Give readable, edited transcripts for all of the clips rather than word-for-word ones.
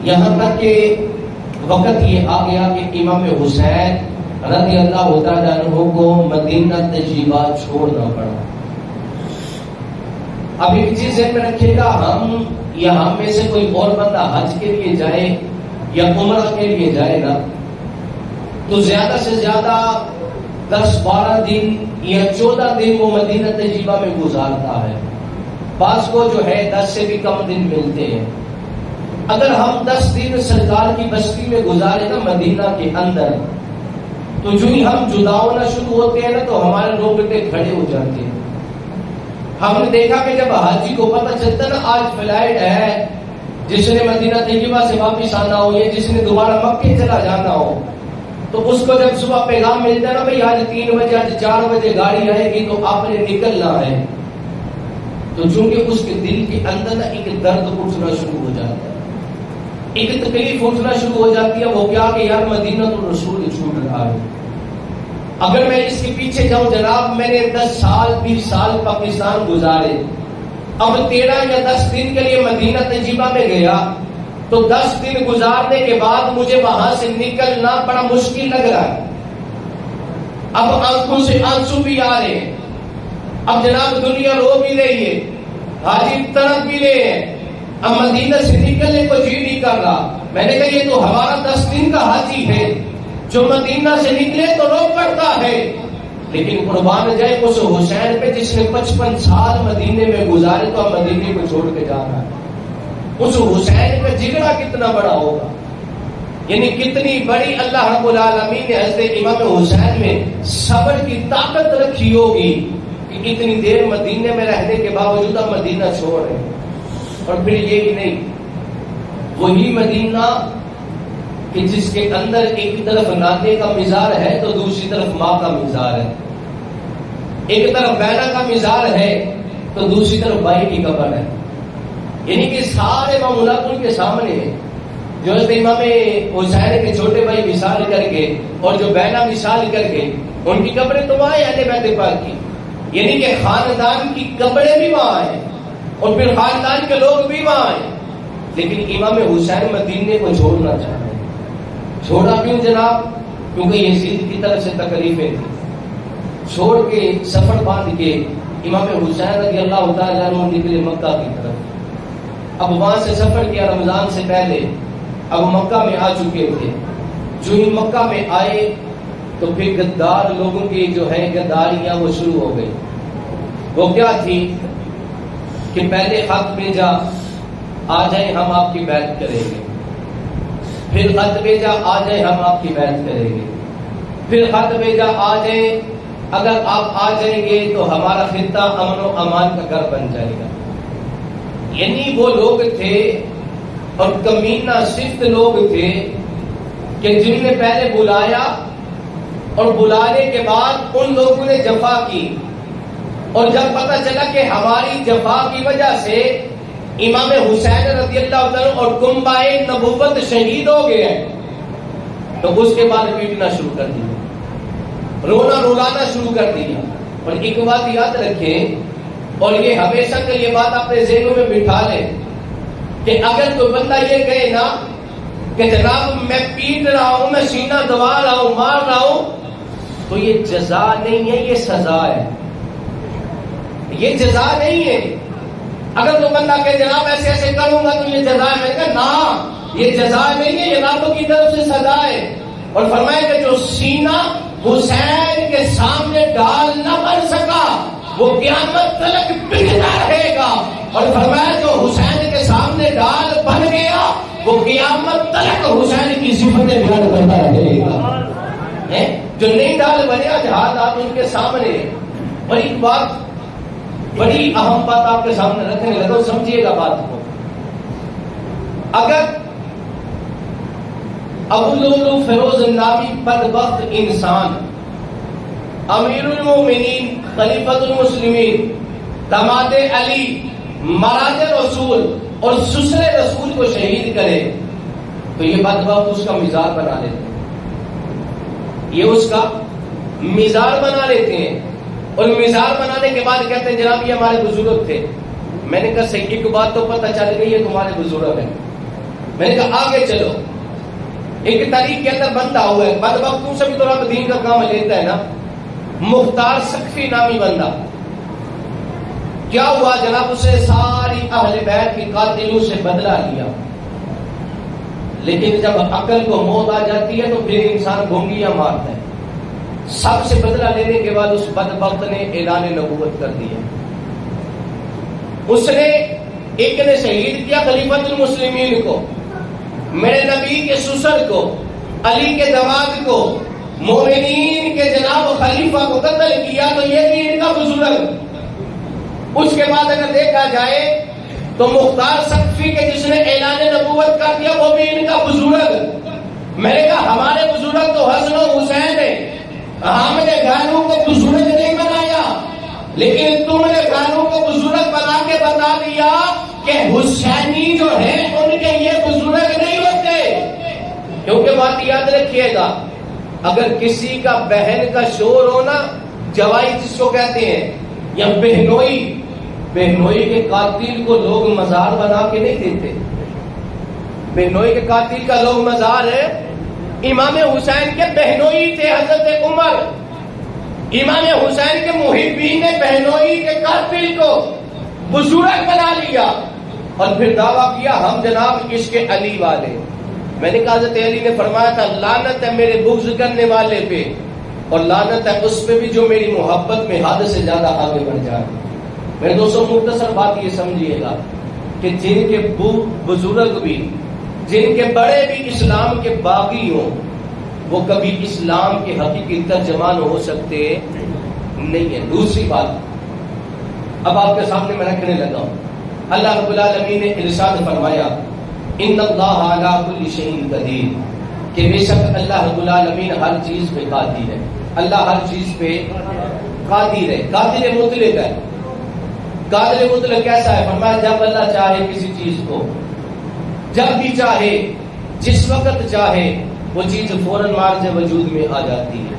یہاں تک کہ وقت یہ آ گیا کہ امام حسین رضی اللہ تعالیٰ عنہ کو مدینہ طیبہ چھوڑنا پڑا. اب ایک چیز ذہن میں رکھیے گا، ہم میں سے کوئی اور بندہ حج کے لیے جائے یا عمرہ کے لیے جائے نا تو زیادہ سے زیادہ 10-12 دن یا 14 دن وہ مدینہ طیبہ میں گزارتا ہے. بعض کو جو ہے 10 سے بھی کم دن ملتے ہیں. اگر ہم 10 دن سرکار کی بستی میں گزارے نا مدینہ کے اندر، تو جو ہی ہم جدا ہونا شروع ہوتے ہیں نا تو ہمارے رونگٹے کھڑے ہو جاتے ہیں. ہم نے دیکھا کہ جب حاجی کو پتہ چلتا نا آج فلائٹ ہے، جس نے مدینہ طیبہ سے واپس آنا ہو یا جس نے دوبارہ مکے چلا جانا ہو، تو اس کو جب صبح پیغام ملتا ہے نا بھئی آج 3 بجے آج 4 بجے گاڑی آئے گی تو آپ نے نکلنا ہے، تو چونکہ اس کے دل کے اندر نا ایک درد اٹھنا شروع ہو جاتا ہے، ایک تکلیف اٹھنا شروع ہو جاتی ہے. وہ کیا کہ یار مدینہ تو رسول چھوٹ رہا ہے. اگر میں اس کے پیچھے جاؤں جناب، میں نے 10 سال 20 سال پاکستان گزارے، اب 13 یا 10 دن کے لیے مدینہ طیبہ میں گیا تو 10 دن گزارنے کے بعد مجھے وہاں سے نکلنا بڑا مشکل لگ رہا ہے. اب آنکھوں سے آنسو بھی آ رہے ہیں. اب جناب دنیا رو بھی رہی ہے، حاجی تڑپ بھی رہے ہیں، اب مدینہ سے نکلنے کو جی نہیں کر رہا. میں نے کہا یہ تو ہمارا 10 دن کا حاجی ہے، جو مدینہ سے نکلے تو رو پڑتا ہے. لیکن قربان جائے اس حسین پہ جس نے 55 سال مدینے میں گزارے تو اب مدینے کو چھوڑ کے جا رہا ہے. اس حسین کا جگرا کتنا بڑا ہوگا، یعنی کتنی بڑی اللہ رب العالمین نے حضرت امام حسین میں صبر کی طاقت رکھی ہوگی کہ اتنی دیر مدینے میں رہنے کے باوجود اب مدینہ چھوڑ رہے ہیں. اور پھر یہ ہی نہیں، وہی مدینہ کہ جس کے اندر ایک طرف ناطے کا مزار ہے تو دوسری طرف ماں کا مزار ہے، ایک طرف بینا کا مزار ہے تو دوسری طرف بھائی کی قبر ہے. یعنی کہ سارے معمولات ان کے سامنے ہیں. جو حضرت امام حسین کے چھوٹے بھائی مثال کر کے اور جو بینا مثال کر کے ان کی قبریں تو وہاں ہیں اہل بیت پاک کی، یعنی کہ خاندان کی قبریں بھی وہاں ہیں اور پھر خاندان کے لوگ بھی وہاں ہیں. لیکن امام حسین مدینے کو چھوڑنا چاہتے ہیں. چھوڑا کیوں جناب؟ کیونکہ یزید کی طرف سے تکلیفیں تھیں. چھوڑ کے سفر باندھ کے امام حسین رضی اللہ تعالیٰ عنہ نکلے مکہ کی طرف. اب وہاں سے سفر کیا رمضان سے پہلے، اب مکہ میں آ چکے تھے. جو ہی مکہ میں آئے تو پھر غدار لوگوں کی جو ہے غداریاں وہ شروع ہو گئی. وہ کیا تھی کہ پہلے خط بھیجا آ جائیں ہم آپ کی بیعت کریں گے، پھر خط بھیجا آ جائیں ہم آپ کی بیعت کریں گے، پھر خط بھیجا آ جائیں اگر آپ آ جائیں گے تو ہمارا خطہ امن و امان کا گھر بن جائے گا. یعنی وہ لوگ تھے اور کمینہ صفت لوگ تھے کہ جن نے پہلے بلایا اور بلانے کے بعد ان لوگوں نے جفا کی، اور جب پتہ چلا کہ ہماری جفا کی وجہ سے امام حسین رضی اللہ عنہ اور کنبائے نبوت شہید ہو گئے ہیں تو اس کے بعد پیٹنا شروع کر دیا، رونا رلانا شروع کر دیا. اور ایک بات یاد رکھیں اور یہ ہمیشہ کے لیے بات اپنے ذہنوں میں بٹھا لیں کہ اگر کوئی بندہ یہ کہے نا کہ جناب میں پیٹ رہا ہوں، میں سینہ دبا رہا ہوں، مار رہا ہوں، تو یہ جزا نہیں ہے، یہ سزا ہے. یہ جزا نہیں ہے. اگر تو بندہ کہ جناب ایسے ایسے کروں گا تو یہ جزا ہے، میں نے کہا نا یہ جزا نہیں ہے، یہ راتوں کی طرف سے سزا ہے. اور فرمایا کہ جو سینہ حسین کے سامنے ڈال نہ بن سکا وہ قیامت تک بکتا رہے گا، اور فرمایا جو حسین کے سامنے ڈال بن گیا وہ قیامت تک حسین کی صفتیں بیان کرتا رہے گا. جو نہیں ڈال بنے جہاد آپ ان کے سامنے. اور ایک بات بڑی اہم بات آپ کے سامنے رکھنے لگا، سمجھیے گا بات کو. اگر ابو لؤلؤ فیروز نامی بدبخت انسان امیر المومنین خلیفۃ المسلمین داماد علی مراج رسول اور سسر رسول کو شہید کرے تو یہ بدبخت اس کا مزار بنا لیتے ہیں، یہ اس کا مزار بنا لیتے ہیں. اور مزار بنانے کے بعد کہتے ہیں جناب یہ ہمارے بزرگ تھے. میں نے کہا صحیح، ایک بات تو پتہ چل گئی ہے تمہارے بزرگ ہیں، میں نے کہا آگے چلو. ایک تاریخ کے اندر بندہ ہوا ہے، بدبختوں سے بھی تو رب دین کا کام لیتا ہے نا. مختار سقفی نامی بندہ، کیا ہوا جناب، اسے ساری اہل بیت کے قاتلوں سے بدلہ لیا. لیکن جب عقل کو موت آ جاتی ہے تو پھر انسان گھونگیاں مارتا ہے. سب سے بدلہ لینے کے بعد اس بدبخت نے اعلان نبوت کر دیا. اس نے ایک نے شہید کیا خلیفۃ المسلمین کو، میرے نبی کے سسر کو، علی کے دماد کو، مومنین کے جناب خلیفہ کو قتل کیا. تو یہ بھی ان کا بزرگ. اس کے بعد اگر دیکھا جائے تو مختار سقفی کے جس نے اعلان نبوت کر دیا وہ بھی ان کا بزرگ. میں نے کہا ہمارے بزرگ تو حسن و حسین ہے، ہم نے گھروں کو بزرگ نہیں بنایا، لیکن تم نے گھروں کو بزرگ بنا کے بتا دیا کہ حسینی جو ہے ان کے یہ بزرگ نہیں ہوتے. کیونکہ بات یاد رکھیے گا، اگر کسی کا بہن کا شور ہونا، جوائی جس کو کہتے ہیں، یا بہنوئی کے قاتل کو لوگ مزار بنا کے نہیں دیتے. بہنوئی کے قاتل کا لوگ مزار ہے. امام حسین کے بہنوئی تھے حضرت عمر. امام حسین کے محبین نے بہنوئی کے قاتل کو بزرگ بنا لیا اور پھر دعویٰ کیا ہم جناب عشق علی والے. میں نے کہا حضرت علی نے فرمایا تھا لعنت ہے میرے بغض کرنے والے پہ، اور لعنت ہے اس پہ بھی جو میری محبت میں حد سے زیادہ آگے بڑھ جائے. میرے دوستوں مختصر بات یہ سمجھیے گا کہ جن کے بزرگ بھی، جن کے بڑے بھی اسلام کے باغی ہوں، وہ کبھی اسلام کے حقیقی ترجمان ہو سکتے نہیں ہے. دوسری بات اب آپ کے سامنے میں رکھنے لگا ہوں. اللہ رب العالمین نے ارشاد فرمایا ان اللہ علی کل شیء قدیر، کہ بے شک اللہ رب العالمین ہر چیز پہ قادر ہے. اللہ ہر چیز پہ قادر ہے. قادر مطلق ہے. قادر مطلق کیسا ہے؟ فرمایا جب اللہ چاہے کسی چیز کو، جب بھی چاہے، جس وقت چاہے، وہ چیز فوراً مارج وجود میں آ جاتی ہے.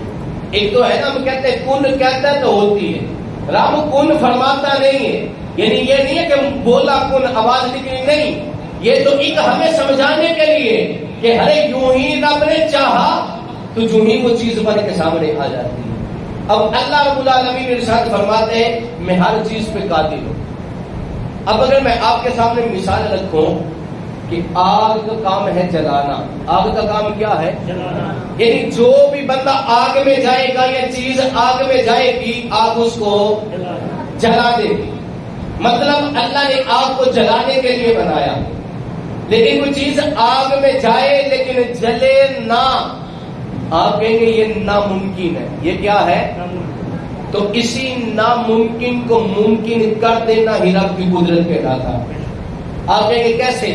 ایک تو ہے نا ہم کہتے ہیں کن کہتا ہے تو ہوتی ہے، رب کن فرماتا نہیں ہے. یعنی یہ نہیں ہے کہ بولا کن آواز نکلی، نہیں، یہ تو ایک ہمیں سمجھانے کے لیے کہ ہر یوں ہی رب نے چاہا تو یوں ہی وہ چیز بن کے سامنے آ جاتی ہے. اب اللہ رب العالمین ارشاد فرماتے ہیں میں ہر چیز پہ قادر ہوں. اب اگر میں آپ کے سامنے مثال رکھوں کہ آگ کا کام ہے جلانا. آگ کا کام کیا ہے؟ جلانا. یعنی جو بھی بندہ آگ میں جائے گا یا چیز آگ میں جائے گی، آگ اس کو جلا دے گی. مطلب اللہ نے آگ کو جلانے کے لیے بنایا. لیکن کوئی چیز آگ میں جائے لیکن جلے نہ، آپ کہیں گے یہ ناممکن ہے. یہ کیا ہے؟ تو اسی ناممکن کو ممکن کر دینا ہی رب کی قدرت کہلاتا ہے. آپ کہیں گے کیسے؟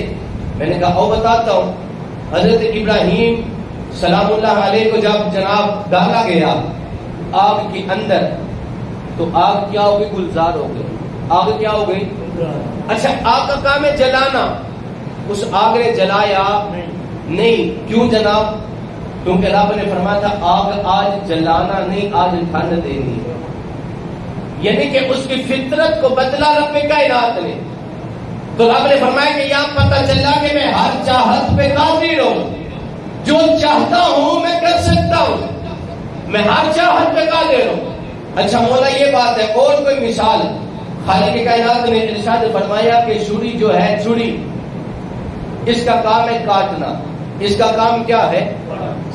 میں نے کہا او بتاتا ہوں. حضرت ابراہیم سلام اللہ علیہ کو جب جناب ڈالا گیا آگ کے اندر تو آگ کیا ہو گئی؟ گلزار ہو گئی. آگ کیا ہو گئی؟ اچھا آگ کا کام ہے جلانا. اس آگ نے جلایا نہیں. کیوں جناب؟ کیونکہ رب نے فرمایا تھا آگ آج جلانا نہیں، آج ٹھنڈ دینی ہے. یعنی کہ اس کی فطرت کو بدلا رب کائنات نے. تو رب نے فرمایا کہ یہاں پتہ چلا کہ میں ہر چاہت پہ قادر ہوں، جو چاہتا ہوں میں کر سکتا ہوں، میں ہر چاہت پہ قادر ہوں. اچھا مولا یہ بات ہے. اور کوئی مثال؟ خالق کائنات نے ارشاد فرمایا کہ چھری جو ہے، چھری اس کا کام ہے کاٹنا. اس کا کام کیا ہے؟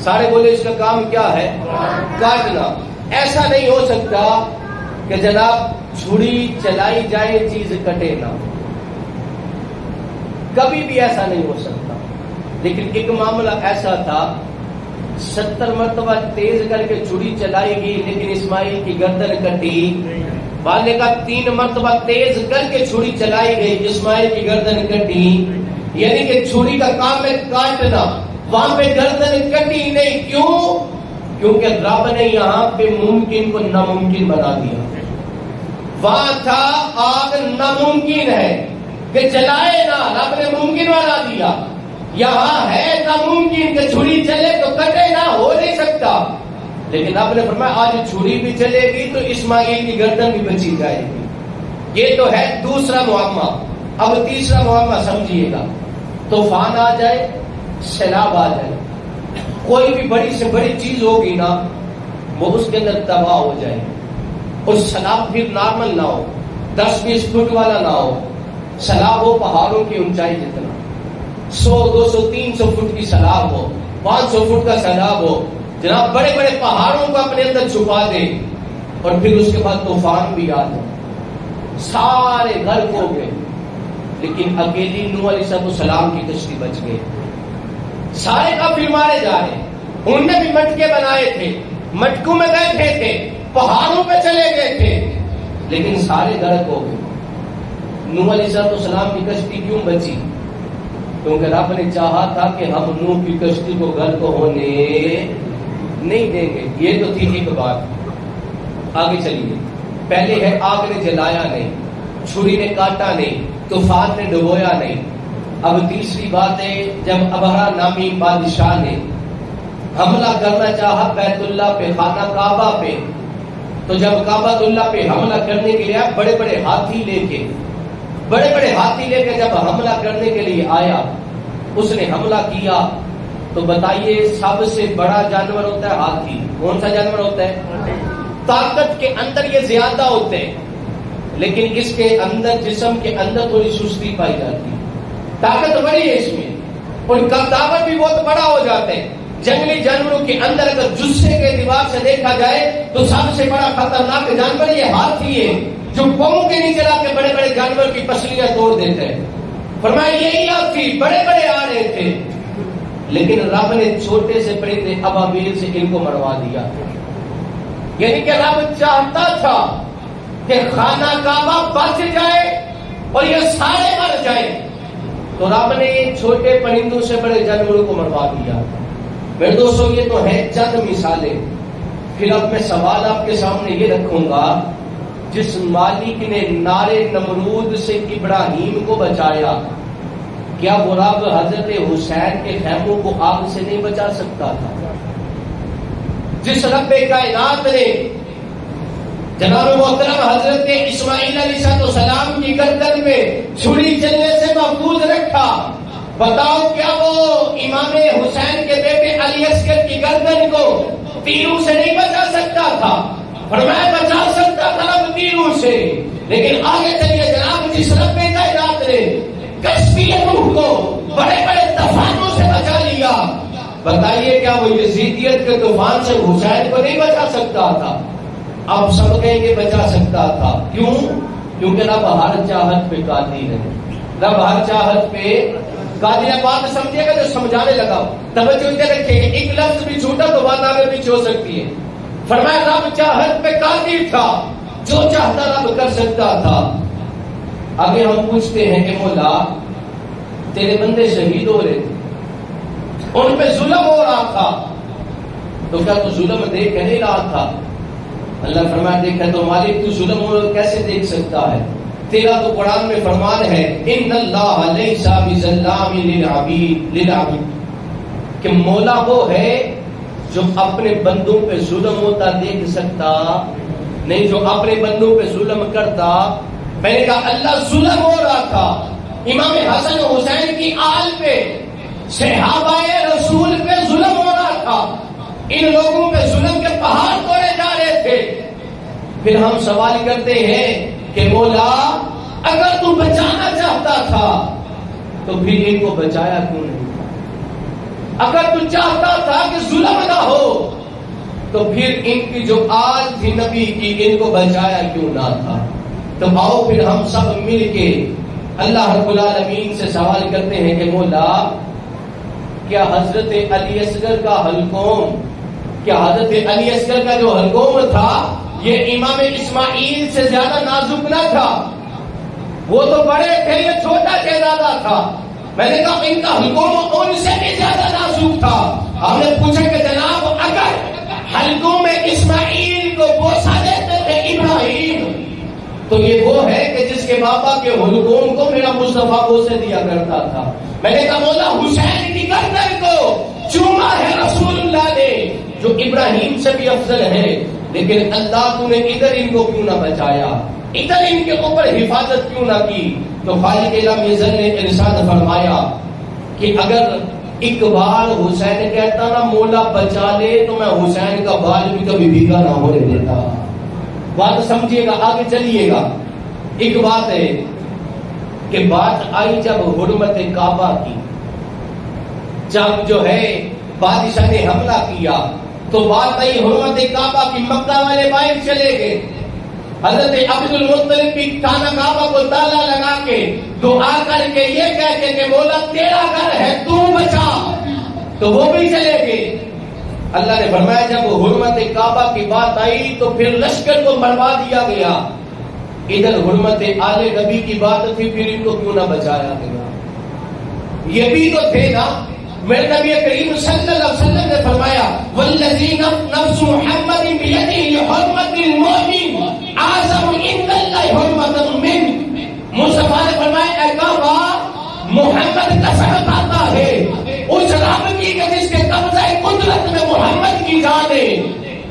سارے بولے اس کا کام کیا ہے؟ کاٹنا. ایسا نہیں ہو سکتا کہ جناب چھری چلائی جائے چیز کٹے نہ، کبھی بھی ایسا نہیں ہو سکتا. لیکن ایک معاملہ ایسا تھا 70 مرتبہ تیز کر کے چھری چلائی گئی لیکن اسماعیل کی گردن کٹی. والے کا 3 مرتبہ تیز کر کے چھری چلائی گئی، اسماعیل کی گردن کٹی. یعنی کہ چھری کا کام ہے کاٹنا، وہاں پہ گردن کٹی نہیں. کیوں؟ کیونکہ رب نے یہاں پہ ممکن کو ناممکن بنا دیا. وہاں تھا آگ ناممکن ہے کہ جلائے نہ، رب نے ممکن بنا دیا. یہاں ہے ناممکن کہ چھری چلے تو کٹے نہ، ہو نہیں سکتا. لیکن رب نے فرمایا آج چھری بھی چلے گی تو اسماعیل کی گردن بھی بچی جائے گی. یہ تو ہے دوسرا معاملہ. اب تیسرا معاملہ سمجھیے گا طوفان آ جائے، سیلاب آ جائے، کوئی بھی بڑی سے بڑی چیز ہوگی نا وہ اس کے اندر تباہ ہو جائے، اور سیلاب پھر نارمل نہ ہو، 10-20 فٹ والا نہ ہو، سیلاب ہو پہاڑوں کی اونچائی جتنا، 100-200-300 فٹ کی سیلاب ہو، 500 فٹ کا سیلاب ہو، جناب بڑے بڑے پہاڑوں کو اپنے اندر چھپا دے، اور پھر اس کے بعد طوفان بھی آ جائے، سارے غرق ہو گئے، لیکن اکیلی نوح علیہ السلام کی کشتی بچ گئی۔ سارے کافر مارے جا رہے، انہوں نے بھی مٹکے بنائے تھے، مٹکوں میں بیٹھے تھے، پہاڑوں پہ چلے گئے تھے، لیکن سارے غرق ہو گئے۔ نوح علیہ السلام کی کشتی کیوں بچی؟ کیونکہ رب نے چاہا تھا کہ ہم نوح کی کشتی کو غرق ہونے نہیں دیں گے۔ یہ تو تھی ایک بات۔ آگے چلیے، پہلے ہے آگ نے جلایا نہیں، چھری نے کاٹا نہیں، طوفان نے ڈبویا نہیں۔ اب تیسری بات ہے، جب ابرہہ نامی بادشاہ نے حملہ کرنا چاہا بیت اللہ پہ، خانہ کعبہ پہ، تو جب کعبۃ اللہ پہ حملہ کرنے کے لیے آیا، بڑے بڑے ہاتھی لے کے جب حملہ کرنے کے لیے آیا، اس نے حملہ کیا تو بتائیے سب سے بڑا جانور ہوتا ہے ہاتھی۔ کون سا جانور ہوتا ہے؟ طاقت کے اندر یہ زیادہ ہوتے ہیں، لیکن اس کے اندر، جسم کے اندر تھوڑی سستی پائی جاتی ہے۔ طاقت بڑی ہے اس میں، اور کداور بھی بہت بڑا ہو جاتے ہیں۔ جنگلی جانوروں کے اندر اگر جسے کے اعتبار سے دیکھا جائے تو سب سے بڑا خطرناک جانور یہ ہاتھی ہے، جو پاؤں کے نیچے لا کے بڑے بڑے جانور کی پسلیاں توڑ دیتے ہیں۔ فرمایا یہی ہاتھی بڑے بڑے آ رہے تھے، لیکن رب نے چھوٹے سے پرندے ابابیل سے ان کو مروا دیا۔ یعنی کہ رب چاہتا تھا کہ خانہ کعبہ بچ جائے اور یہ سارے مر جائیں، تو رب نے چھوٹے پرندوں سے بڑے جانوروں کو مروا دیا۔ میرے دوستوں یہ تو ہے چند مثالیں۔ پھر اب میں سوال آپ کے سامنے یہ رکھوں گا، جس مالک نے نارے نمرود سے ابراہیم کو بچایا، کیا وہ رب حضرت حسین کے خیموں کو آگ سے نہیں بچا سکتا تھا؟ جس رب کائنات نے جناب محترم حضرت اسماعیل علیہ السلام کی گردن میں چھری چلنے سے محفوظ رکھا، بتاؤ کیا وہ امام حسین کے بیٹے علی اصغر کی گردن کو تیروں سے نہیں بچا سکتا تھا؟ فرمایا بچا سکتا تھا رب تیروں سے، لیکن آگے چلیے جناب، جس رب کائنات نے کشتی نوح کو بڑے بڑے طوفانوں سے بچا لیا، بتائیے کیا وہ یزیدیت کے طوفان سے حسین کو نہیں بچا سکتا تھا؟ اب سب کہیں کہ بچا سکتا تھا۔ کیوں؟ کیونکہ رب ہر چاہت پہ قادر ہے، رب ہر چاہت پہ قادر ہے۔ بات سمجھے گا جو سمجھانے لگا، توجہ رکھیے گا، ایک لفظ بھی چھوٹا تو بات آگے پیچھے ہو سکتی ہے۔ فرمایا رب چاہت پہ قادر تھا، جو چاہتا رب کر سکتا تھا۔ آگے ہم پوچھتے ہیں کہ مولا تیرے بندے شہید ہو رہے تھے، ان پہ ظلم ہو رہا تھا، تو کیا تو ظلم دیکھ نہیں رہا تھا؟ اللہ فرمایا دیکھا تو مالک تو ظلم کیسے دیکھ سکتا ہے؟ تیرا تو قرآن میں فرمان ہے ان اللہ لیس بظلام للعبید، کہ مولا وہ ہے جو اپنے بندوں پہ ظلم ہوتا دیکھ سکتا نہیں، جو اپنے بندوں پہ ظلم کرتا۔ میں نے کہا اللہ ظلم ہو رہا تھا امام حسن و حسین کی آل پہ، صحابہ رسول پہ ظلم ہو رہا تھا، ان لوگوں پہ ظلم کے پہاڑ توڑے جا رہے تھے۔ پھر ہم سوال کرتے ہیں کہ مولا اگر تو بچانا چاہتا تھا تو پھر ان کو بچایا کیوں نہیں؟ اگر تو چاہتا تھا کہ ظلم نہ ہو تو پھر ان کی جو آج تھی نبی کی، ان کو بچایا کیوں نہ تھا؟ تو آؤ پھر ہم سب مل کے اللہ رب العالمین سے سوال کرتے ہیں کہ مولا کیا حضرت علی اصغر کا حلقوم، کیا حضرت علی اصغر کا جو حلقوم تھا یہ امام اسماعیل سے زیادہ نازک نہ تھا؟ وہ تو بڑے تھے، یہ چھوٹا شہزادہ تھا۔ میں نے کہا ان کا حلقوم ان سے بھی زیادہ نازک تھا۔ ہم نے پوچھا کہ جناب اگر حلقوم اسماعیل کو بوسہ دیتے تھے ابراہیم، تو یہ وہ ہے کہ جس کے بابا کے حلقوم کو میرا مصطفیٰ بوسے دیا کرتا تھا۔ میں نے کہا مولا حسین کی گردن کو چوما ہے رسول اللہ نے، جو ابراہیم سے بھی افضل ہے، لیکن اللہ تو نے ادھر ان کو کیوں نہ بچایا، ادھر ان کے اوپر حفاظت کیوں نہ کی؟ تو خالق عالم نے ارشاد فرمایا کہ اگر اقبال حسین کہتا نا مولا بچا لے تو میں حسین کا بال بھی کبھی بھیگا نہ ہونے دیتا. بات سمجھیے گا, آگے چلیے گا. ایک بات ہے کہ بات آئی جب حرمت کعبہ کی, جب جو ہے بادشاہ نے حملہ کیا تو بات آئی حرمت کعبہ کی. مکہ والے باہر چلے گئے, حضرت عبد المطلب بھی خانہ کعبہ کو تالا لگا کے دعا کر کے یہ کہہ کے کہ مولا تیرا گھر ہے تو بچا, تو وہ بھی چلے گئے. اللہ نے فرمایا جب حرمت کعبہ کی بات آئی تو پھر لشکر کو مروا دیا گیا. ادھر حرمت آل نبی کی بات تھی, پھر ان کو کیوں نہ بچایا گیا؟ یہ بھی تو تھے نا. میرے نبی کریم صلی اللہ علیہ وسلم نے فرمایا والذی نفس محمد بیدہ لحرمت المؤمن اعظم عند اللہ حرمت من. مصطفیٰ نے فرمایا اے کعبہ محمد کا سر آتا ہے اس رب کی کہ جس کے قبضہ قدرت میں محمد کی جان ہے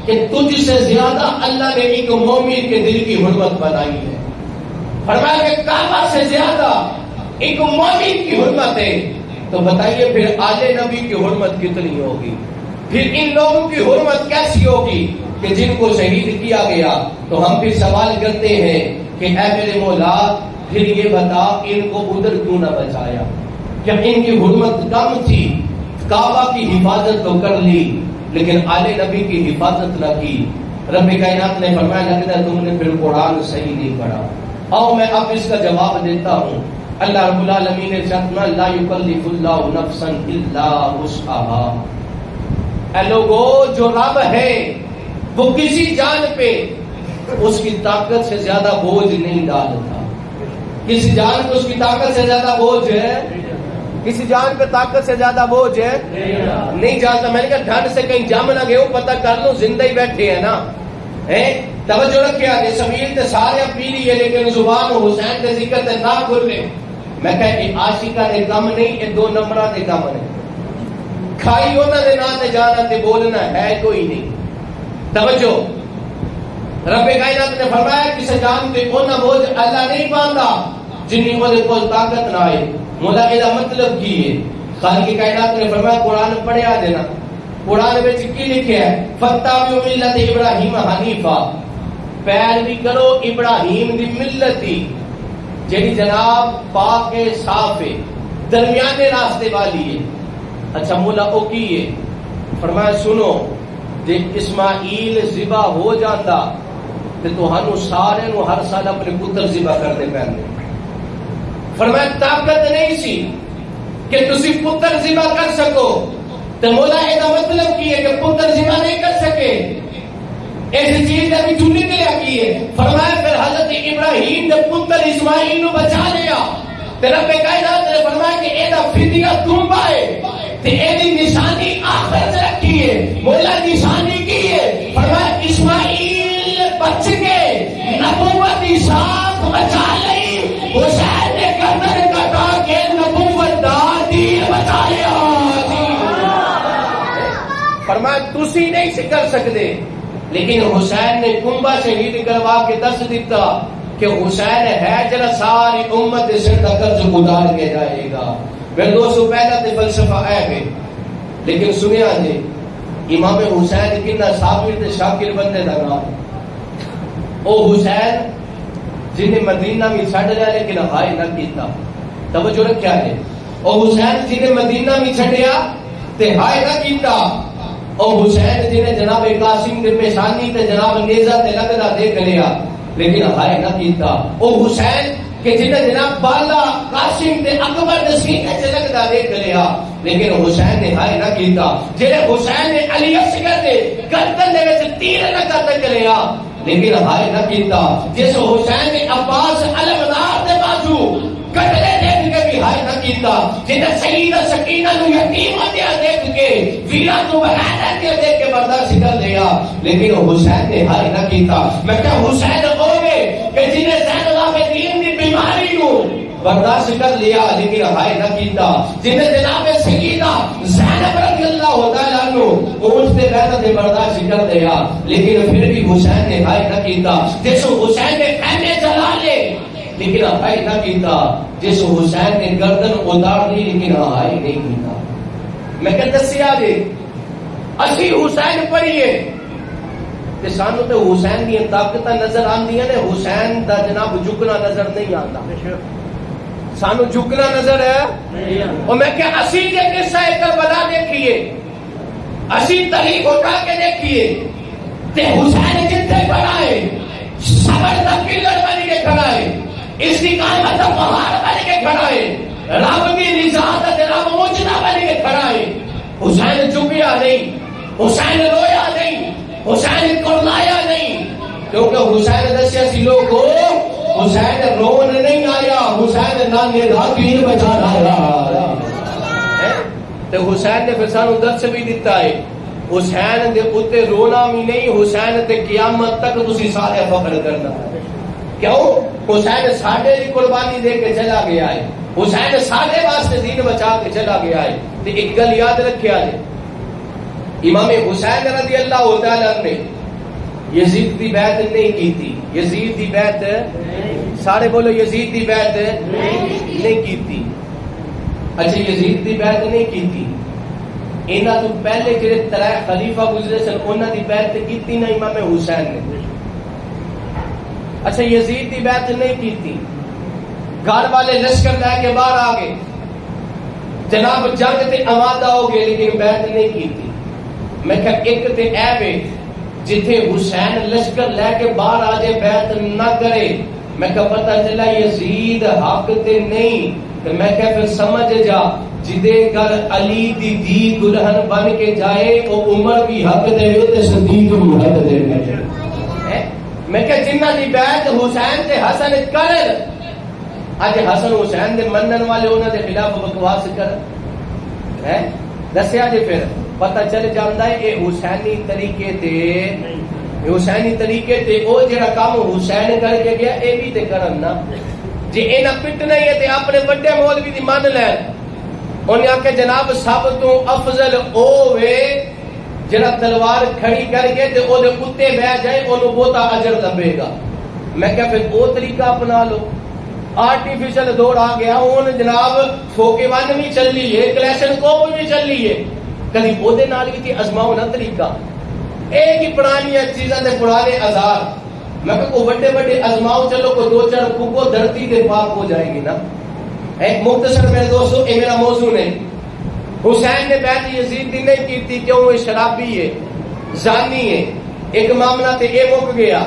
کہ تجھ سے زیادہ اللہ نے ایک مومن کے دل کی حرمت بنائی ہے. فرمایا کہ کعبہ سے زیادہ ایک مومن کی حرمت ہے. تو بتائیے پھر آل نبی کی حرمت کتنی ہوگی؟ پھر ان لوگوں کی حرمت کیسی ہوگی کہ جن کو شہید کیا گیا؟ تو ہم پھر سوال کرتے ہیں کہ اے میرے مولا پھر یہ بتا ان کو ادھر کیوں نہ بچایا؟ جب ان کی حرمت کم تھی, کعبہ کی حفاظت تو کر لی لیکن آل نبی کی حفاظت نہ کی. رب کائنات نے فرمایا لگتا ہے تم نے پھر قرآن صحیح نہیں پڑھا. آؤ میں اب اس کا جواب دیتا ہوں. اللہ رب العالمین نے فرمایا لا یکلف اللہ نفسا الا وسعها. اے لوگو جو رب ہے وہ کسی جان پہ اس کی طاقت سے زیادہ بوجھ نہیں ڈالتا. کسی جان کو اس کی طاقت سے زیادہ بوجھ ہے, کسی جان پہ طاقت سے زیادہ بوجھ ہے نہیں جانتا. میں نے کہا ٹھنڈ سے کہیں جم نہ گئے ہو, پتہ کر لو زندہ ہی بیٹھے ہیں نا. توجہ رکھے آگے سبیل تے سارے پی لیے لیکن زبان حسین کے ذکر تے نہ کھلے. میں کہا کہ عاشقہ دے کم نہیں, یہ دو نمبرہ دے کم نہیں. کھائی ہونا دے نا تے جانا تے بولنا ہے کوئی نہیں. توجہ رب کائنات نے فرمایا کسی جان تے اونا بوجھ اللہ نہیں پاتا جنہی والے کو طاقت نہ آئے. مولا یہ مطلب کی ہے؟ خالق کائنات نے فرمایا قرآن پڑھے آ دینا. قرآن میں کی لکھے ہے فَاتَّبِعُوا مِلَّةَ إِبْرَاهِيمَ حَنِيفًا, پیروی کرو ابراہیم دی ملتی جیڑی جناب پاک صاف ہے, درمیانے راستے والی ہے. اچھا مولا او کی ہے؟ فرمایا سنو جے اسماعیل ذبح ہو جاتا تے تہانوں سارے نو ہر سال اپنے پتر ذبح کرنے پیندے. فرمایا طاقت نہیں سی کہ تسی پتر ذبح کر سکو. تو مولا یہ مطلب کی ہے کہ پتر ذبح نہیں کر سکے, ایسی چیز کا بھی چونی نکلیا کی ہے. فرمایا پھر حضرت ابراہیم نے پتر اسماعیل نو بچا لیا. رب کائنات نے فرمایا کہ یہ فدیہ تم پائے تے یہ نشانی آخرت رکھی ہے. مولا نشانی کی ہے, فرمایا اسماعیل بچ کے نبوت کی شاخ بچا لی, حسین نے گردن کٹا کے نبوت دادی بچا لیا. فرمایا تسی نہیں کر سکتے, لیکن حسین نے کنبہ شہید کروا کے دس دیتا کہ حسین ہے جڑا ساری امت سے سر کا قرض اتار کے جائے گا. میرے دوستو پہلا تے فلسفہ ہے لیکن سنیا جی امام حسین کنا صابر تے شاکر بندے دا نام. او حسین جنہیں مدینہ میں چھڑ لیا لیکن ہائے نہ کیتا. توجہ رکھیا ہے, او حسین جنہیں مدینہ میں چھڑیا تے ہائے نہ کیتا. او حسین جنہیں جناب قاسم دے پیشانی تے جناب نیزہ تے لگدا دیکھ لیا لیکن ہائے نہ کیتا. او حسین کہ جنہیں جناب بالا قاسم تے اکبر دے سینے تے لگدا دیکھ لیا لیکن حسین نے ہائے نہ کیتا. جنہیں حسین نے علی اصغر دے گردن دے وچ تیر لگا دیکھ لیا لیکن ہائے نہ کیتا. جس حسین نے عباس علمدار دے بازو کٹلے دیکھ کے بھی ہائے نہ کیتا. جنہیں سیدہ سکینہ نو یتیمہ دیا دیکھ کے ویرہ تو بہانہ دیا دیکھ کے برداشت کر لیا لیکن حسین نے ہائے نہ کیتا. میں کہا حسین ہوگے کہ جنہیں زین العابدین دی بیماری نو برداشت کر لیا لیکن ہائے نہ کیتا. جنہیں جناب سیدہ زینب رضی اللہ تعالیٰ عنہ اونچتے بیعت دے برداشت کر دیا لیکن پھر بھی حسین نے ہائے نہ کیتا. جیسے حسین نے خیمے جلا لے لیکن ہائے نہ کیتا. جس حسین نے گردن اتار دی لیکن ہائے نہیں کیتا. میں کہ دسیا جی اسی حسین پڑھیے تے سانو تے حسین دی طاقت نظر آندیاں نے, حسین دا جناب جھکنا نظر نہیں آندا. سانو جھکنا نظر ہے. اور میں کہ اسی جے قصہ کربلا دیکھیے, اسی تاریخ اٹھا کے دیکھیے تے حسین جتنے بنائے صبر دا پلر بن کے کھڑا ہے, استقامت دا پہاڑ بن کے کھڑا ہے, رب کی رضا دا جناب موجودہ بن کے کھڑا ہے. حسین جھکیا نہیں, حسین رویا نہیں, حسین کرلایا نہیں, کیونکہ حسین دسیا سی لوگوں حسین رون نہیں آیا, حسین نانے دا دین بچانا آیا. تے حسین نے پھر سانو درس بھی دیتا ہے, حسین دے اوتے رونا بھی نہیں, حسین تے قیامت تک تسی سارے فخر کرنا. کیوں؟ حسین ساڈے دی قربانی دے کے چلا گیا ہے, حسین ساڈے واسطے دین بچا کے چلا گیا ہے. تے ایک گل یاد رکھیا جے, امام حسین رضی اللہ تعالی عنہ نے یزید دی بیعت نہیں کی تھی. یزید دی بیعت سارے بولو یزید دی بیعت نہیں کی تھی. اچھا یزید دی بیعت نہیں کی تھی. انہاں تو پہلے جڑے ترے خلیفہ گزرے سن انہاں دی بیعت کیتی نہ امام حسین نے. اچھا یزید دی بیعت نہیں کی تھی. گھر والے لشکر لے کے باہر آ گئے, جناب جنگ تے آمادہ ہو گئے لیکن بیعت نہیں کی تھی. میں کہ ایک تے اے وے جتھے حسین لشکر لے کے باہر آ جائے بیعت نہ کرے, میں کہ پتہ چلا یزید حق تے نہیں, تو میں کہ پھر سمجھ جا جدے گھر علی دی دی دلہن بن کے جائے وہ عمر بھی حق دے تے صدیق بھی حق دے. میں کہ جنہ دی بیعت حسین تے حسن کر, اج حسن حسین دے منن والے انہاں دے خلاف بکواس کر دسیا جی پھر پتہ چل جاندا ہے اے حسینی طریقے تے, حسینی طریقے تے او جڑا کام حسین کر کے گیا اے بھی تے کرن نا. جے انہاں پٹنا ہے تے اپنے بڑے مولوی دی مان لین. انہاں آکھے جناب سب تو افضل او وے جڑا تلوار کھڑی کر کے تے او دے اوتے بیٹھ جائے اونوں بہتا اجر لبے گا. میں کہ پھر او طریقہ اپنا لو. آرٹیفیشل دور آ گیا ہوں جناب, فوکے ون بھی چل رہی ہے, کلیشن کوپ بھی چل رہی ہے, کبھی وہ دے نال بھی تھی ازماؤ نہ طریقہ. ایک ہی پرانی چیزاں دے پرانے ہزار, میں کہ کو بڑے بڑے ازماؤ چلو کو دو چار پھوکو دھرتی دے پاک ہو جائے گی نا. ایک مختصر میرے دوستو اے میرا موضوع ہے. حسین نے بیعت یزید دی نہیں کی تھی کیوں؟ وہ شرابی ہے, زانی ہے. ایک معاملہ تے اے مک گیا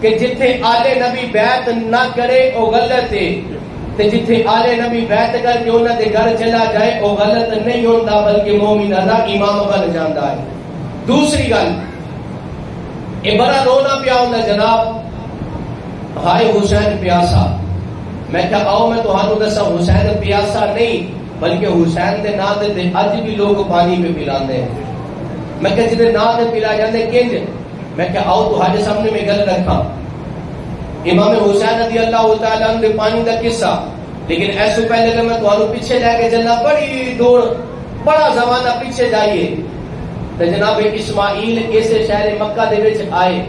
کہ جتھے آلے نبی بیعت نہ کرے او غلط ہے, تے جتھے آلے نبی بیعت کر کے انہاں دے گھر چلا جائے او غلط نہیں ہوندا بلکہ مومن دا امام بن جاندا ہے. دوسری گل اے بڑا رونا پیا ہوندا جناب, ہائے حسین پیاسا. میں کہا آؤ میں تہانوں دسا حسین پیاسا نہیں بلکہ حسین دے نام تے اج بھی لوگ پانی پہ پلاندے ہیں. میں کہ جدے نام تے پلا جاندے کنج, میں کہ آؤ تہاڈے سامنے میں گل رکھاں امام حسین رضی اللہ تعالی عنہ دے پانی دا قصہ. لیکن ایسے پہلے کہ میں تہانوں پیچھے لے کے چلنا, بڑی دور بڑا زمانہ پیچھے جائیے. تے جناب اسماعیل کیسے شہر مکہ دے وچ آئے,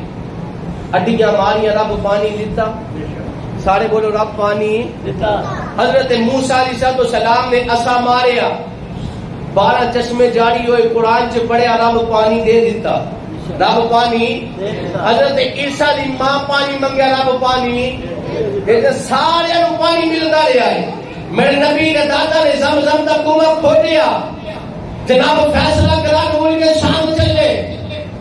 اڈیاں ماریاں, رب پانی دیتا. سارے بولو رب پانی دیتا. حضرت موسیٰ علیہ السلام نے عصا ماریا, 12 چشمے جاری ہوئے, قرآن چ پڑھیا رب پانی دے دیتا. رب پانی. حضرت عیسیٰ دی ماں پانی منگیا, رب پانی. سارے پانی ملتا رہا ہے. میرے نبی نے دادا نے زمزم دا کنواں کھودیا, جناب فیصلہ کرا کے ان کے شام چلے,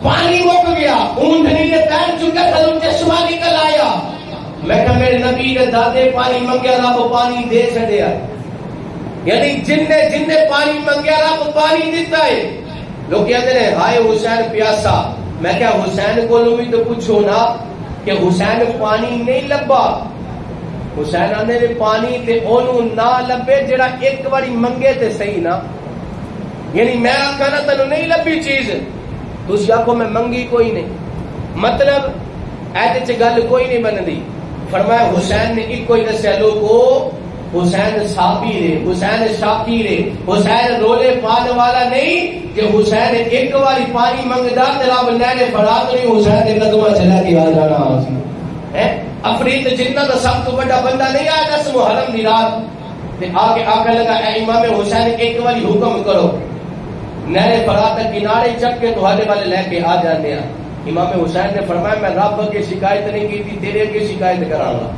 پانی مک گیا, اونٹنی کے پیر چکے تھے, چشمہ نکل آیا. میں کہ میرے نبی نے دادے پانی منگیا, رب پانی دے چھڑیا. یعنی جن نے پانی منگیا رب پانی دیتا ہے. لوگ کہتے ہیں ہائے حسین پیاسا. میں کہا حسین کو بھی تو پوچھو نا کہ حسین پانی نہیں لبا. حسین آنے نے پانی تے اونوں نہ لبے جڑا ایک باری منگے تے صحیح نا. یعنی میں آکھا نا تینوں نہیں لبی چیز, تسی آکھو میں منگی کوئی نہیں, مطلب ایتے چ گل کوئی نہیں بندی. فرمایا حسین نے ایک کوئی دسیا لوگو حسین صابر ہے, حسین شاکر ہے, حسین رولے پانے والا نہیں. کہ حسین ایک باری پانی منگدا تے رب نے فرات نہیں حسین دے قدماں چلا کے آ جانا ہے. افریت جنہ کا سب تو بڑا بندہ نہیں آیا 10 محرم دی رات تے آگے آکے لگا اے امام حسین ایک والی حکم کرو نہر فرات کنارے چک کے تہاڈے والے لے کے آ جانے ہیں. امام حسین نے فرمایا میں رب کے شکایت نہیں کی تھی تیرے کے شکایت کرانا.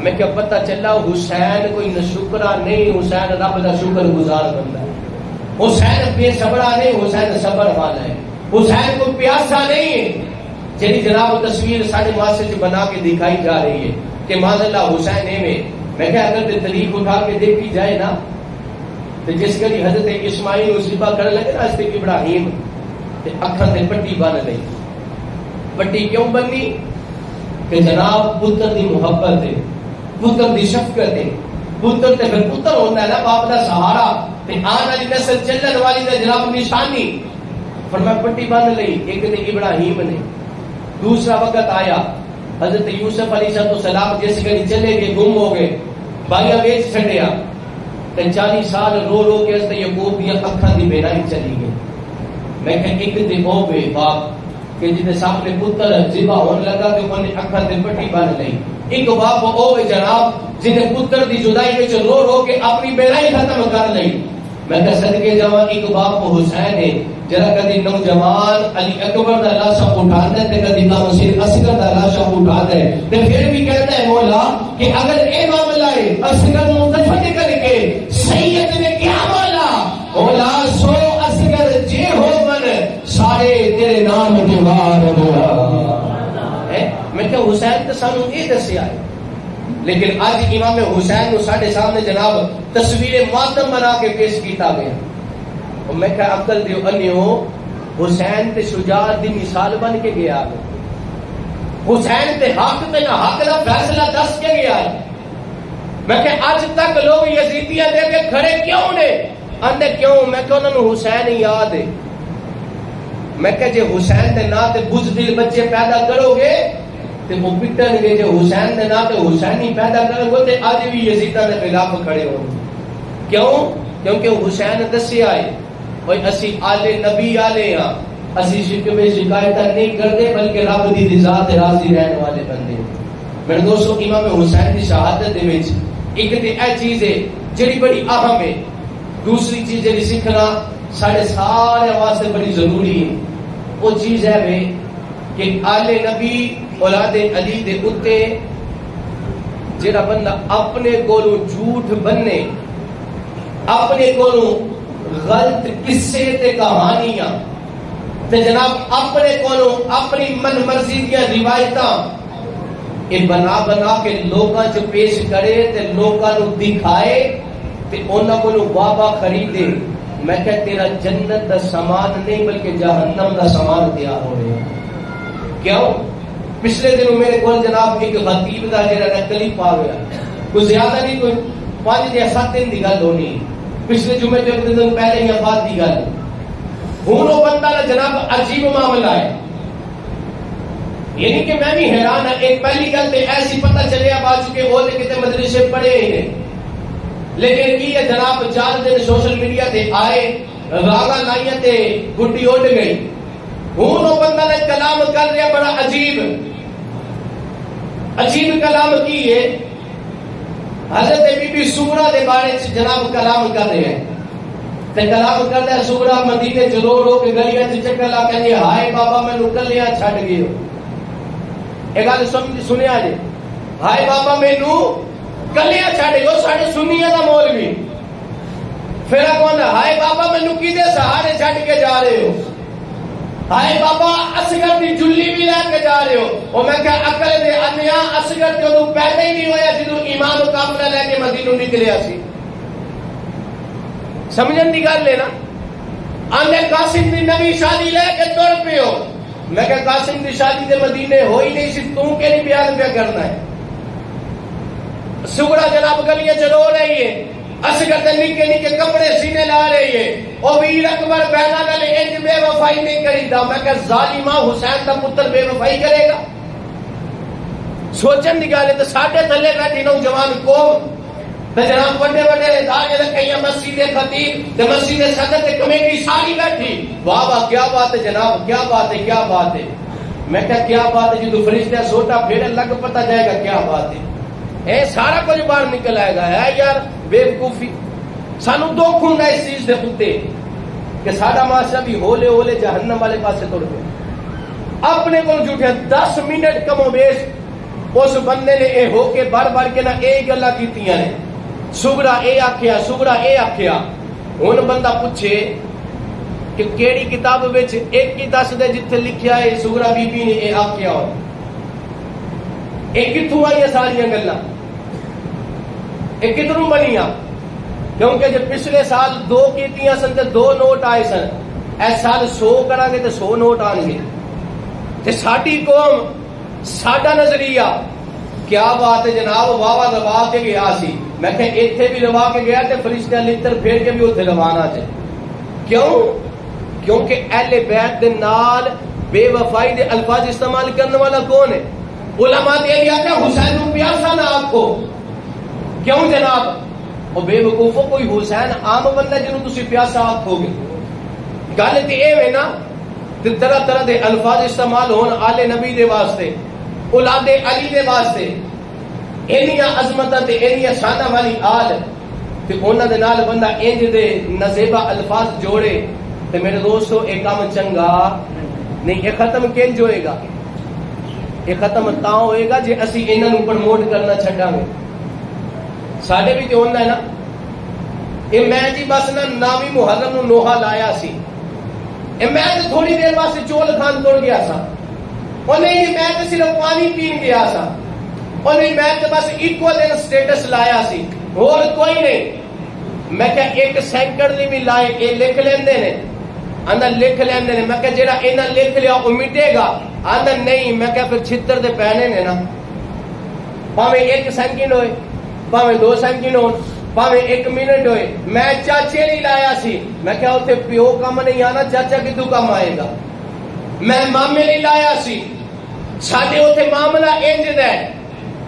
میں کیا پتہ چلا حسین کوئی نشکرہ نہیں, حسین رب کا شکر گزار بندہ ہے. حسین بے صبرا نہیں, حسین صبر والا ہے. حسین کو پیاسا نہیں ہے. جی جناب تصویر سارے معاشرے سے بنا کے دکھائی جا رہی ہے کہ ماذا اللہ حسین میں کہا اگر طریق اٹھا کے دیکھی جائے نا تو جس کری حضرت اسماعیل ذبح کرنے لگے نا حضرت ابراہیم اکھاں تے پٹی بن گئی. پٹی کیوں بنی کہ جناب پتر دی محبت ہے, پتر دی شفقت ہے. پتر تے پھر پتر ہوتا ہے نا, باپ دا سہارا تے آن والی نسل چلن والی تے جناب نشانی. فرمایا پٹی بن لئی. ایک تے ابراہیم نے. دوسرا وقت آیا حضرت یوسف علیہ السلام جس گھڑی چلے گئے گم ہو گئے, بھائیا ویچ چھڈیا تے 40 سال رو رو کے اس یعقوب دی اکھاں دی بینائی چلی گئی. میں کہ ایک تے او بے باپ کہ جس سامنے پتر ذبح ہونے لگا کہ انہوں نے اکھاں تے پٹی بن لئی. ایک باپ او جناب جن پتر دی جدائی وچ رو رو کے اپنی بینائی ختم کر لئی. میں کہ صدقے جاواں ایک باپ حسین ہے جرا کدی نوجوان علی اکبر دا لاشا اٹھاتا ہے تے کدی مسیح اصغر دا لاشا اٹھاتا ہے تے پھر بھی کہتا ہے مولا کہ اگر اے معاملہ ہے اصغر نو دفن کر کے سید نے کیا مولا مولا سو اصغر جے ہو من سارے تیرے نام کے وار مولا. میں کہ حسین تے سانو یہ دسیا ہے, لیکن آج امام حسین کو ساڈے سامنے جناب تصویر ماتم بنا کے پیش کیتا گیا. اور میں کہ عقل دیو انیو حسین تے شجاعت دی مثال بن کے گیا. حسین تے حق تے نہ حق دا فیصلہ دس کے گیا. میں کہ آج تک لوگ یزیدیاں دے کے کھڑے کیوں نے اندے کیوں؟ میں کہ انہاں نوں حسین یاد ہے. میں کہ جے حسین دے نا تے بزدل بچے پیدا کرو گے تے وہ پٹن گے, جو حسین دے نا تے حسینی پیدا کرو گے تے اج بھی یزیداں دے خلاف کھڑے ہو. کیوں؟ کیونکہ حسین دسیا ہے اوے اسی آلے نبی آلے ہاں, اسی شکوے شکایت نہیں کرتے بلکہ رب دی رضا تے راضی رہنے والے بندے. میرے دوستو امام حسین دی شہادت دے وچ ایک تے اے چیز ہے جڑی بڑی اہم ہے. دوسری چیز جڑی سیکھنا سارے سارے واسطے بڑی ضروری ہے. وہ چیز ہے کہ آلے نبی اولاد علی دے اتے جڑا بندہ اپنے کولوں جھوٹ بننے, اپنے کولوں غلط قصے تے کہانیاں تے جناب اپنے کولوں اپنی من مرضی دیاں روایتاں یہ بنا بنا کے لوکاں چ پیش کرے تے لوکاں نو دکھائے تے انہاں کولوں بابا خریدے. میں کہ تیرا جنت دا سامان نہیں بلکہ جہنم دا سامان تیار ہو رہا ہے. کیوں؟ پچھلے دنوں میرے کو جناب ایک خطیب دا جڑا نقلی پا گیا, کوئی زیادہ نہیں, کوئی 5 یا 7 دن دی گل ہونی, پچھلے جمعے جو ایک دن پہلے یا بعد دی گل. ہوں وہ بندہ نا جناب عجیب معاملہ ہے, یعنی کہ میں بھی حیران ہوں. ایک پہلی گل تے ایسی پتہ چلے اب آ چکے وہ تے کتے مدرسے پڑھے ہی نہیں, لیکن کی ہے جناب 4 دن سوشل میڈیا تے آئے راگا لائیاں تے گڈی اڑ گئی. ہوں وہ بندہ نے کلام کر رہا بڑا عجیب عجیب کلام کی ہے. حضرت بی بی سغرا دے بارے جناب کلام کر رہے ہیں تے کلام کردا ہے سغرا مدینے چ رو رو کے گلیاں چ چکر لا کے ہائے بابا مینوں کلیاں چھڈ گئے ہو. اے گل سنیا جی, ہائے بابا مینوں کلیاں چھڈ گئے. ساڈے سنیاں دا مولوی پھر کون ہائے بابا مینوں کیدے سہارے چھڈ کے جا رہے ہو, ہائے بابا اصغر دی جلی بھی لے کے جا رہے ہو. اور میں کہا عقل دے انیا اصغر تے اودوں پیدا ہی نہیں ہویا جدوں ایمان و کافلہ لے کے مدینہ نکلیا سی. سمجھن دی گل ہے نا. آندے قاسم دی نوی شادی لے کے تر پے ہو. میں کہا قاسم دی شادی تے مدینے ہوئی نہیں سی, تو کیڑی بیان پہ کرنا ہے. سغرا جناب گلیاں چ رو رہی ہے, اصغر تے نکے نکے کپڑے سینے لا رہی ہے. او ویر اکبر بہنا گلے انج بے وفائی نہیں کریدا. میں کہ ظالمہ حسین دا پتر بے وفائی کرے گا؟ سوچن دی گل ہے. تے ساڈے تھلے بیٹھی نوجوان قوم تے جناب بڑے بڑے ادارے رکھے مسجد خطیب تے مسجد صدر تے کمیٹی ساری بیٹھی. واہ واہ کیا بات ہے جناب, کیا بات ہے, کیا بات ہے. میں کیا بات ہے جدو فرشتہ سوٹا پھر لگ پتہ جائے گا کیا بات ہے سارا کچھ باہر نکل آئے گا. ہے یار بیوقوفی. سانو دکھ ہوں اس چیز دے اتنے کہ ساڈا معاشرہ بھی ہولے ہولے جہنم والے پاسے تر گیا. اپنے کو جھوٹے 10 منٹ کم و بیش اس بندے نے اے ہو کے بار بار کے نہ اے گلا کیتیاں نے سگڑا اے آکھیا سگڑا اے آکھیا. ہن بندہ پوچھے کہ کیڑی کتاب وچ ایک ہی دس دے جتھے لکھیا ہے سگڑا بی بی نے اے آکھیا ہو. اے کتھوں آئی ساریاں گلاں اے کدھروں بنیاں؟ کیونکہ جب پچھلے سال 2 کیتیاں سن تے 2 نوٹ آئے سن. اس سال 100 کرا گے تے 100 نوٹ آن گے. تے ساڈی قوم ساڈا نظریہ کیا بات ہے جناب واوا لوا کے گیا سی. میں کہ ایتھے بھی لوا کے گیا تے فرشتہ لتر پھیر کے بھی اوتھے لوانا چاہے. کیوں؟ کیونکہ اہل بیت دے نال بے وفائی دے الفاظ استعمال کرنے والا کون ہے؟ علماء دے لیا کہ حسین کو پیاسا نہ آکھو. کیوں جناب؟ او بے وقوفو کوئی حسین عام بندہ جنوں تسی پیاسا آکھو گے. گل تے اے وے نا تے طرح طرح دے الفاظ استعمال ہون آل نبی دے واسطے اولاد علی دے واسطے اینیاں عظمتاں تے اینیاں شاناں والی آل تے انہاں دے نال بندہ انج دے نزیبا الفاظ جوڑے تے میرے دوستو اے کام چنگا نہیں. اے ختم کنج ہوئے گا؟ اے ختم تاں ہوئے گا جے اسی انہاں نوں پروموٹ کرنا چھڈاں گے. ساڈے بھی تے ہوندا ہے نا اے میں جی بس نا نامی محرم نوں نوحہ لایا سی. اے میں تے تھوڑی دیر واسطے چول کھان توڑ گیا سا. او نہیں جی میں تے صرف پانی پین گیا سا. او نہیں میں تے بس ایکول دن سٹیٹس لایا سی اور کوئی نہیں. میں کہ 1 سیکنڈ دی بھی لائے اے لکھ لیندے نے آندا لکھ لیندے نے. میں کہ جیڑا انہاں لکھ لیا او مٹے گا. آندا نہیں. میں کہ پھر چھتر دے پینے نے نا پاویں 1 سیکنڈ ہوئے پاویں 2 سیکنڈ ہون پاویں 1 منٹ ہوئے. میں چاچے نہیں لایا سی. میں کہا اتنے پیو کم نہیں آنا چاچا کدو کم آئے گا. میں مامے نہیں لایا سی. ساڈے اتنے معاملہ انج ہے.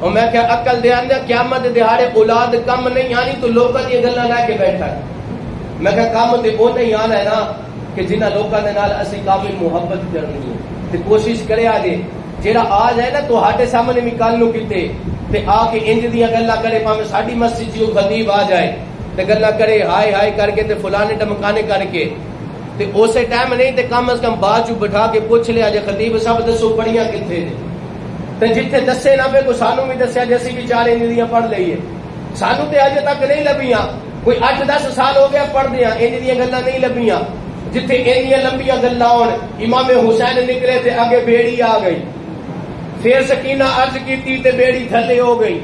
اور میں کہا عقل دے آندے قیامت دیہاڑے اولاد کم نہیں آنی تو لوکاں دی گلاں لے کے بیٹھا ہے. میں کہا کام تے او نہیں آنا ہے نا کہ جنہاں لوکاں دے نال اسی قابل محبت کرنی ہے تے کوشش کرے آجے جیڑا آج ہے نا تہاڈے سامنے بھی کل نو کیتے تے آ کے انج دیاں گلاں کرے پاویں ساڈی مسجد جو خطیب آ جائے تے گلاں کرے ہائے ہائے کر کے تے فلانے ٹمکانے کر کے تے اسے ٹائم نہیں تے کم از کم بعد چ بٹھا کے پوچھ لیا جے خطیب صاحب دسو پڑھیاں کتھے نے تے جتھے دسے نہ پے کو سانو بھی دسیا جے اسی بھی 4 انج دیاں پڑھ لئیے. سانو تے اجے تک نہیں لبیاں. کوئی 8-10 سال ہو گیا پڑھ دیاں انج دیاں گلاں نہیں لبیاں. جتھے انیاں لمبیاں گلاں ہون امام حسین نکلے تے اگے بیڑی آ گئی. پھر سکینہ عرض کیتی تے بیڑی تھلے ہو گئی.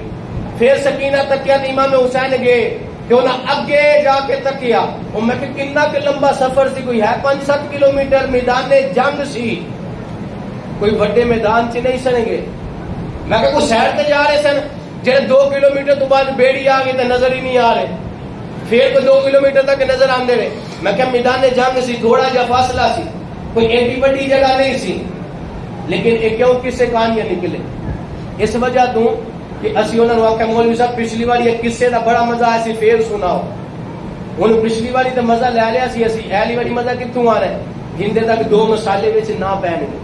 پھر سکینہ تکیا تے امام حسین گئے کہ انہاں اگے جا کے تکیا. اور میں کہ کتنا کہ لمبا سفر سی کوئی ہے 5-7 کلومیٹر میدان جنگ سی کوئی بڑے میدان چ نہیں سنیں گے. میں کہ کوئی سیر تے جا رہے سن جڑے 2 کلومیٹر تو بعد بیڑی آ گئی تے نظر ہی نہیں آ رہے. پھر کو 2 کلومیٹر تک نظر آندے رہے. میں کہ میدان جنگ سی تھوڑا جا فاصلہ سی کوئی ایڈی بڑی جگہ نہیں سی. لیکن یہ کیوں قصے کہانیاں نکلے؟ اس وجہ تو کہ اسی انہوں نے آخیا مولوی صاحب پچھلی بار یہ قصے دا بڑا مزہ آیا سی پھر سناؤ. انہوں پچھلی باری تو مزہ لے لیا سی اسی اہلی باری مزہ کتوں آ رہا ہے جندے تک 2 مسالے وچ نہ پہن گے.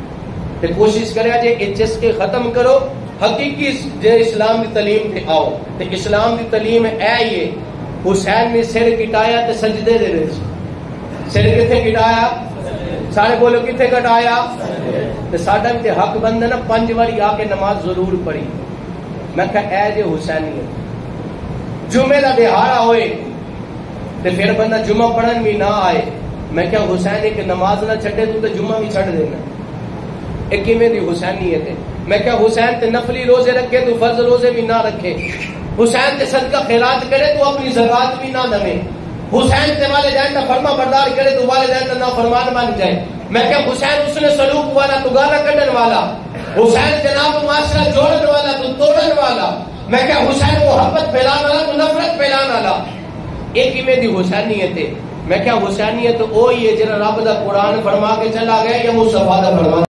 تے کوشش کرے جے اے چسکے ختم کرو حقیقی جے اسلام دی تعلیم تے آؤ. تے اسلام دی تعلیم اے ہی ہے. حسین نے سر کٹایا تے سجدے دے رہے سر کتنے کٹایا سارے بولو کتنے کٹایا. تے ساڈا بھی تے حق بند ہے نا 5 واری آ کے نماز ضرور پڑھی. میں کہا اے جے حسینی ہے جمعے دا دہاڑا ہوئے تے پھر بندہ جمعہ پڑھن بھی نہ آئے. میں کہا حسین ایک نماز نہ چھڈے تو جمعہ بھی چھڈ دینا. ایک کیویں دی حسینیت ہے. میں کہا حسین تے نفلی روزے رکھے تو فرض روزے بھی نہ رکھے. حسین تے صدقہ خیرات کرے تو اپنی زکات بھی نہ دے. حسین تے والدین کا فرما بردار کرے تو والدین کا نافرمان بن جائے. میں کہ حسین اس نے سلوک والا تو گالا کڈن والا. حسین جناب معاشرہ جوڑن والا تو توڑن والا. میں کہ حسین محبت پھیلانے والا تو نفرت پھیلانے والا. ایک ہی میں دی حسینیت ہے. میں کہ حسینیت وہی ہے جنہاں رب دا قرآن فرما کے چلا گیا یا مصطفیٰ دا فرمان